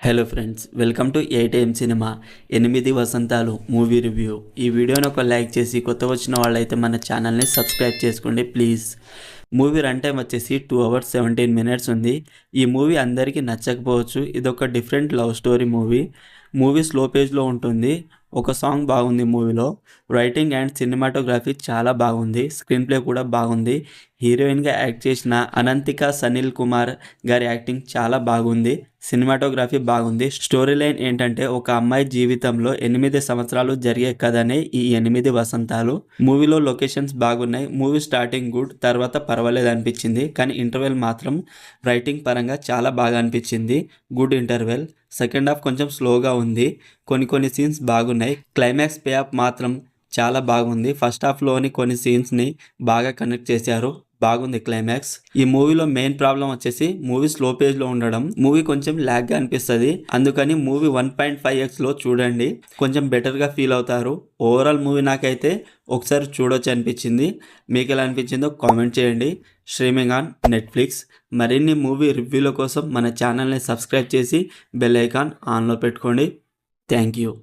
Hello friends, welcome to ATM cinema 8 Vasanthalu movie review. ఈ వీడియోని ఒక లైక్ చేసి కొత్త వచ్చిన వాళ్ళైతే మన ఛానల్ని సబ్స్క్రైబ్ చేసుకోండి ప్లీజ్. మూవీ రన్ టైం వచ్చేసి 2 hours 17 minutes ఉంది. ఈ మూవీ అందరికీ నచ్చకపోవచ్చు. ఇదొక different love story movie. Movie slow పేజ్లో ఉంటుంది. ఒక సాంగ్ బాగుంది మూవీలో. రైటింగ్ అండ్ సినిమాటోగ్రఫీ చాలా బాగుంది. స్క్రీన్ ప్లే కూడా బాగుంది. హీరోయిన్గా యాక్ట్ చేసిన అనంతిక సనిల్ కుమార్ గారి యాక్టింగ్ చాలా బాగుంది. సినిమాటోగ్రఫీ బాగుంది. స్టోరీ లైన్ ఏంటంటే, ఒక అమ్మాయి జీవితంలో 8 సంవత్సరాలు జరిగే కథనే ఈ 8 వసంతాలు. మూవీలో లొకేషన్స్ బాగున్నాయి. మూవీ స్టార్టింగ్ గుడ్, తర్వాత పర్వాలేదు అనిపించింది. కానీ ఇంటర్వెల్ మాత్రం రైటింగ్ పరంగా చాలా బాగా అనిపించింది. Good interval. సెకండ్ హాఫ్ కొంచెం స్లోగా ఉంది. కొన్ని సీన్స్ బాగున్నాయి. క్లైమాక్స్ పే ఆఫ్ మాత్రం చాలా బాగుంది. ఫస్ట్ హాఫ్లోని కొన్ని సీన్స్ని బాగా కనెక్ట్ చేశారు. బాగుంది క్లైమాక్స్. ఈ మూవీలో మెయిన్ ప్రాబ్లం వచ్చేసి మూవీ స్లో పేజ్లో ఉండడం. మూవీ కొంచెం ల్యాగ్గా అనిపిస్తుంది. అందుకని మూవీ 1.5x చూడండి, కొంచెం బెటర్గా ఫీల్ అవుతారు. ఓవరాల్ మూవీ నాకైతే ఒకసారి చూడొచ్చు అనిపించింది. మీకు ఎలా అనిపించిందో కామెంట్ చేయండి. Streaming on Netflix. మరిన్ని మూవీ రివ్యూల కోసం మన ఛానల్ని సబ్స్క్రైబ్ చేసి బెల్ ఐకాన్ ఆన్లో పెట్టుకోండి. Thank you.